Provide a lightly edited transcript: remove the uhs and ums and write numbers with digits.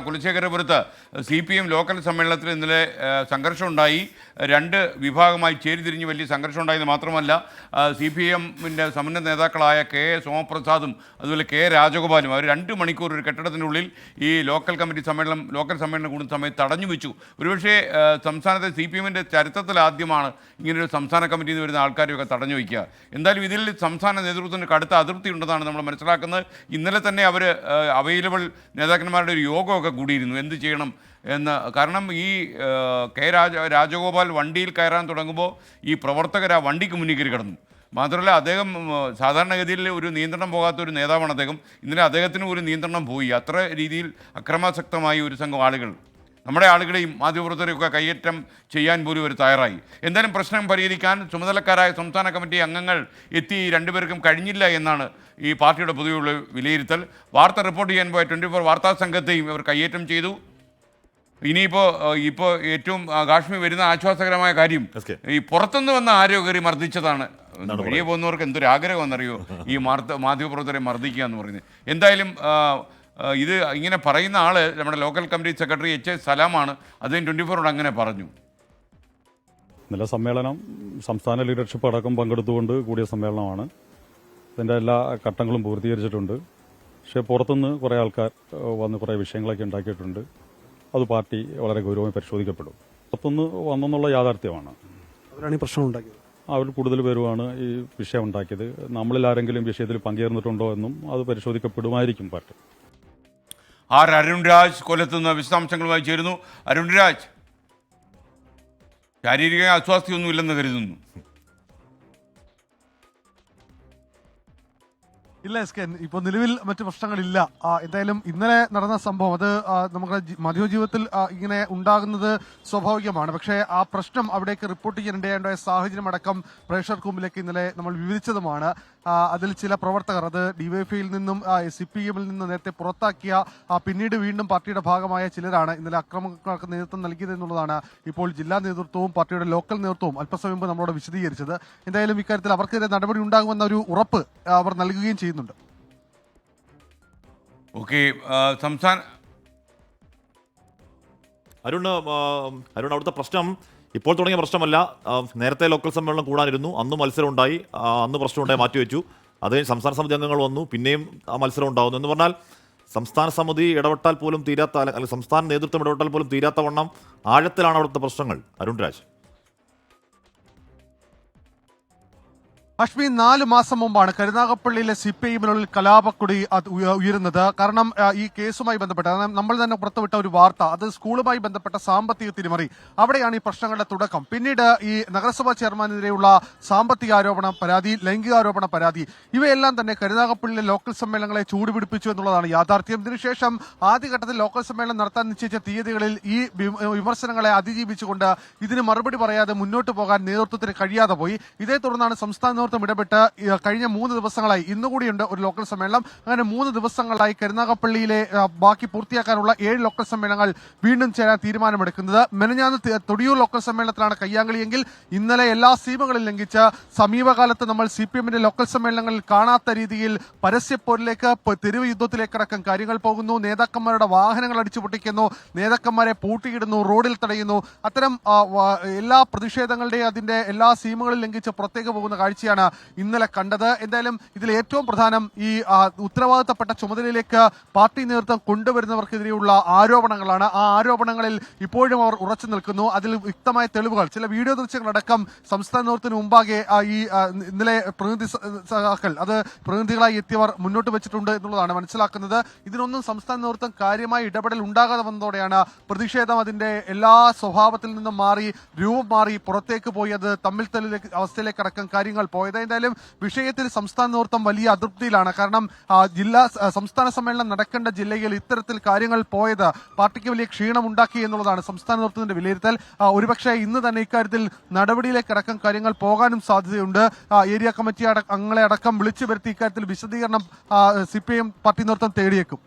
കുലശേഖരപുരത്ത് CPM local സമ്മേളനത്തിൽ ഇന്നലെ സംഘർഷമുണ്ടായി. രണ്ട് വിഭാഗമായി ചേരിതിരിഞ്ഞ് വലിയ സംഘർഷം ഉണ്ടായെന്ന് മാത്രമല്ല, CPM-ന്റെ സമന്വയ നേതാക്കളായ K. സോമപ്രസാദും അതുപോലെ K. രാജഗോപാലും അവർ 2 മണിക്കൂർ ഒരു കെട്ടിടത്തിനുള്ളിൽ ഈ ലോക്കൽ സമ്മേളനം കൂടുന്ന സമയത്ത് തടഞ്ഞു വെച്ചു. ഒരുപക്ഷെ സംസ്ഥാനത്തെ CPM-ന്റെ ചരിത്രത്തിൽ ആദ്യമാണ് ഇങ്ങനൊരു സംസ്ഥാന കമ്മിറ്റിയിൽ നിന്ന് വരുന്ന ആൾക്കാരെയൊക്കെ തടഞ്ഞു വയ്ക്കുക. എന്തായാലും ഇതിൽ സംസ്ഥാന നേതൃത്വത്തിന് കടുത്ത അതൃപ്തി ഉണ്ടെന്നാണ് നമ്മൾ മനസ്സിലാക്കുന്നത്. ഇന്നലെ തന്നെ അവർ അവൈലബിൾ നേതാക്കന്മാരുടെ ഒരു യോഗമൊക്കെ കൂടിയിരുന്നു എന്ത് ചെയ്യണം എന്ന്. കാരണം ഈ രാജഗോപാൽ വണ്ടിയിൽ കയറാൻ തുടങ്ങുമ്പോൾ ഈ പ്രവർത്തകർ ആ വണ്ടിക്ക് മുന്നിൽ കയറി കിടന്നു. മാത്രമല്ല അദ്ദേഹം സാധാരണഗതിയിൽ ഒരു നിയന്ത്രണം പോകാത്ത ഒരു നേതാവാണ് അദ്ദേഹം. ഇന്നലെ അദ്ദേഹത്തിന് ഒരു നിയന്ത്രണം പോയി. അത്ര രീതിയിൽ അക്രമാസക്തമായി ഒരു സംഘം ആളുകൾ നമ്മുടെ ആളുകളെയും മാധ്യമപ്രവർത്തകരെയൊക്കെ കയ്യേറ്റം ചെയ്യാൻ പോലും ഒരു തയ്യാറായി. എന്തായാലും പ്രശ്നം പരിഹരിക്കാൻ ചുമതലക്കാരായ സംസ്ഥാന കമ്മിറ്റി അംഗങ്ങൾ എത്തി രണ്ടുപേർക്കും കഴിഞ്ഞില്ല എന്നാണ് ഈ പാർട്ടിയുടെ പൊതുവെയുള്ള വിലയിരുത്തൽ. വാർത്ത റിപ്പോർട്ട് ചെയ്യാൻ പോയ 24 വാർത്താ സംഘത്തെയും ഇവർ കയ്യേറ്റം ചെയ്തു. ഇപ്പോൾ ഏറ്റവും കാശ്മീർ വരുന്ന ആശ്വാസകരമായ കാര്യം ഈ പുറത്തുനിന്ന് വന്ന ആരോ കയറി മർദ്ദിച്ചതാണ്. വെളിയെ പോകുന്നവർക്ക് എന്തൊരു ആഗ്രഹം എന്നറിയോ ഈ മാധ്യമപ്രവർത്തകരെ മർദ്ദിക്കുക എന്ന് പറയുന്നത്. എന്തായാലും ഇത് ഇങ്ങനെ പറയുന്ന ആൾ നമ്മുടെ ലോക്കൽ കമ്മിറ്റി സെക്രട്ടറി H. സലാമാണ്. അദ്ദേഹം 24 അങ്ങനെ പറഞ്ഞു. ഇന്നലെ സമ്മേളനം സംസ്ഥാന ലീഡർഷിപ്പ് അടക്കം പങ്കെടുത്തുകൊണ്ട് കൂടിയ സമ്മേളനമാണ്. അതിൻ്റെ എല്ലാ ഘട്ടങ്ങളും പൂർത്തീകരിച്ചിട്ടുണ്ട്. പക്ഷേ പുറത്തുനിന്ന് കുറേ ആൾക്കാർ വന്ന് കുറേ വിഷയങ്ങളൊക്കെ ഉണ്ടാക്കിയിട്ടുണ്ട്. അത് പാർട്ടി വളരെ ഗൗരവമായി പരിശോധിക്കപ്പെടും. പുറത്തുനിന്ന് വന്നെന്നുള്ള യാഥാർത്ഥ്യമാണ്. അവരാണ് ഈ പ്രശ്നം ഉണ്ടാക്കിയത്. അവർ കൂടുതൽ പേരുമാണ് ഈ വിഷയം ഉണ്ടാക്കിയത്. നമ്മളിൽ ആരെങ്കിലും വിഷയത്തിൽ പങ്കുചേർന്നിട്ടുണ്ടോ എന്നും അത് പരിശോധിക്കപ്പെടുമായിരിക്കും പാർട്ടി. അരുൺരാജ് കൊല്ലത്തുനിന്ന് വിശദാംശങ്ങളുമായി ചേരുന്നു. അരുൺരാജ്, ശാരീരിക അസ്വാസ്ഥ്യമൊന്നുമില്ലെന്ന് കരുതുന്നു. ഇല്ല SK, ഇപ്പോൾ നിലവിൽ മറ്റു പ്രശ്നങ്ങളില്ല. എന്തായാലും ഇന്നലെ നടന്ന സംഭവം അത് നമ്മുടെ മാധ്യമജീവിതത്തിൽ ഇങ്ങനെ ഉണ്ടാകുന്നത് സ്വാഭാവികമാണ്. പക്ഷേ ആ പ്രശ്നം അവിടേക്ക് റിപ്പോർട്ട് ചെയ്യാനിടയായ സാഹചര്യം അടക്കം പ്രേക്ഷകർക്ക് മുമ്പിലേക്ക് ഇന്നലെ നമ്മൾ വിവരിച്ചതുമാണ്. അതിൽ ചില പ്രവർത്തകർ അത് DYFIയിൽ നിന്നും CPM-ൽ നിന്ന് നേരത്തെ പുറത്താക്കിയ പിന്നീട് വീണ്ടും പാർട്ടിയുടെ ഭാഗമായ ചിലരാണ് ഇന്നലെ അക്രമങ്ങൾക്ക് നേതൃത്വം നൽകിയത് എന്നുള്ളതാണ് ഇപ്പോൾ ജില്ലാ നേതൃത്വവും പാർട്ടിയുടെ ലോക്കൽ നേതൃത്വവും അല്പസമയം മുമ്പ് നമ്മളോട് വിശദീകരിച്ചത്. എന്തായാലും ഇക്കാര്യത്തിൽ അവർക്കെതിരെ നടപടി ഉണ്ടാകുമെന്ന ഒരു ഉറപ്പ് അവർ നൽകുകയും ചെയ്യുന്നുണ്ട്. ഓക്കെ, സംസ്ഥാന അരുൺ അവിടുത്തെ പ്രശ്നം ഇപ്പോൾ തുടങ്ങിയ പ്രശ്നമല്ല. നേരത്തെ ലോക്കൽ സമ്മേളനം കൂടാനിരുന്നു. അന്ന് മത്സരം ഉണ്ടായി, അന്ന് പ്രശ്നമുണ്ടായി മാറ്റിവെച്ചു. അത് കഴിഞ്ഞ് സംസ്ഥാന സമിതി അംഗങ്ങൾ വന്നു, പിന്നെയും ആ മത്സരം ഉണ്ടാകുന്നു. എന്ന് പറഞ്ഞാൽ സംസ്ഥാന സമിതി ഇടപെട്ടാൽ പോലും തീരാത്ത, അല്ലെങ്കിൽ സംസ്ഥാന നേതൃത്വം ഇടപെട്ടാൽ പോലും തീരാത്ത വണ്ണം ആഴത്തിലാണ് അവിടുത്തെ പ്രശ്നങ്ങൾ. അരുൺരാജ്, അശ്മി, 4 മാസം മുമ്പാണ് കരുനാഗപ്പള്ളിയിലെ CPM-നുള്ളിൽ കലാപക്കൊടി ഉയരുന്നത്. കാരണം ഈ കേസുമായി ബന്ധപ്പെട്ട നമ്മൾ തന്നെ പുറത്തുവിട്ട ഒരു വാർത്ത, അത് സ്കൂളുമായി ബന്ധപ്പെട്ട സാമ്പത്തിക തിരിമറി, അവിടെയാണ് ഈ പ്രശ്നങ്ങളുടെ തുടക്കം. പിന്നീട് ഈ നഗരസഭാ ചെയർമാനെതിരെയുള്ള സാമ്പത്തിക ആരോപണം പരാതി, ലൈംഗികാരോപണ പരാതി, ഇവയെല്ലാം തന്നെ കരുനാഗപ്പള്ളിയിലെ ലോക്കൽ സമ്മേളനങ്ങളെ ചൂടുപിടിപ്പിച്ചു എന്നുള്ളതാണ് യാഥാർത്ഥ്യം. ഇതിനുശേഷം ആദ്യഘട്ടത്തിൽ ലോക്കൽ സമ്മേളനം നടത്താൻ നിശ്ചയിച്ച തീയതികളിൽ ഈ വിമർശനങ്ങളെ അതിജീവിച്ചുകൊണ്ട് ഇതിന് മറുപടി പറയാതെ മുന്നോട്ട് പോകാൻ നേതൃത്വത്തിന് കഴിയാതെ പോയി. ഇതേ തുടർന്നാണ് സംസ്ഥാന ഇടപെട്ട് കഴിഞ്ഞ 3 ദിവസങ്ങളായി, ഇന്നുകൂടിയുണ്ട് ഒരു ലോക്കൽ സമ്മേളനം, അങ്ങനെ 3 ദിവസങ്ങളായി കരുനാഗപ്പള്ളിയിലെ ബാക്കി പൂർത്തിയാക്കാനുള്ള 7 ലോക്കൽ സമ്മേളനങ്ങൾ വീണ്ടും ചേരാൻ തീരുമാനമെടുക്കുന്നത്. മെനഞ്ഞാന്ന് തൊടിയൂർ ലോക്കൽ സമ്മേളനത്തിലാണ് കയ്യാങ്കളിയെങ്കിൽ ഇന്നലെ എല്ലാ സീമകളും ലംഘിച്ച് സമീപകാലത്ത് നമ്മൾ CPM-ന്റെ ലോക്കൽ സമ്മേളനങ്ങളിൽ കാണാത്ത രീതിയിൽ പരസ്യപ്പോരിലേക്ക്, തെരുവ് യുദ്ധത്തിലേക്കടക്കം കാര്യങ്ങൾ പോകുന്നു. നേതാക്കന്മാരുടെ വാഹനങ്ങൾ അടിച്ചുപൊട്ടിക്കുന്നു, നേതാക്കന്മാരെ പൂട്ടിയിടുന്നു, റോഡിൽ തടയുന്നു. അത്തരം എല്ലാ പ്രതിഷേധങ്ങളുടെയും അതിന്റെ എല്ലാ സീമകളും ലംഘിച്ച് പുറത്തേക്ക് പോകുന്ന കാഴ്ചയാണ് ഇന്നലെ കണ്ടത്. എന്തായാലും ഇതിൽ ഏറ്റവും പ്രധാനം ഈ ഉത്തരവാദിത്തപ്പെട്ട ചുമതലയിലേക്ക് പാർട്ടി നേതൃത്വം കൊണ്ടുവരുന്നവർക്കെതിരെയുള്ള ആരോപണങ്ങളാണ്. ആ ആരോപണങ്ങളിൽ ഇപ്പോഴും അവർ ഉറച്ചു നിൽക്കുന്നു. അതിൽ വ്യക്തമായ തെളിവുകൾ, ചില വീഡിയോ ദൃശ്യങ്ങളടക്കം സംസ്ഥാന നേതൃത്വത്തിന് മുമ്പാകെ ഈ ഇന്നലെ പ്രതിനിധികളായി എത്തിയവർ മുന്നോട്ട് വെച്ചിട്ടുണ്ട് എന്നുള്ളതാണ് മനസ്സിലാക്കുന്നത്. ഇതിനൊന്നും സംസ്ഥാന നേതൃത്വം കാര്യമായ ഇടപെടൽ ഉണ്ടാകാതെ വന്നതോടെയാണ് പ്രതിഷേധം അതിന്റെ എല്ലാ സ്വഭാവത്തിൽ നിന്നും മാറി, രൂപം മാറി പുറത്തേക്ക് പോയി അത് തമ്മിൽ തല്ലിലെ അവസ്ഥയിലേക്കടക്കം കാര്യങ്ങൾ പോയത്. എന്തായാലും വിഷയത്തിൽ സംസ്ഥാന നേതൃത്വം വലിയ അതൃപ്തിയിലാണ്. കാരണം സംസ്ഥാന സമ്മേളനം നടക്കേണ്ട ജില്ലയിൽ ഇത്തരത്തിൽ കാര്യങ്ങൾ പോയത് പാർട്ടിക്ക് വലിയ ക്ഷീണം ഉണ്ടാക്കി എന്നുള്ളതാണ് സംസ്ഥാന നേതൃത്വത്തിന്റെ വിലയിരുത്തൽ. ഒരുപക്ഷെ ഇന്ന് തന്നെ ഇക്കാര്യത്തിൽ നടപടിയിലേക്കടക്കം കാര്യങ്ങൾ പോകാനും സാധ്യതയുണ്ട്. ഏരിയ കമ്മിറ്റി അംഗങ്ങളെ അടക്കം വിളിച്ചു വരുത്തി ഇക്കാര്യത്തിൽ വിശദീകരണം CPM പാർട്ടി നേതൃത്വം തേടിയേക്കും.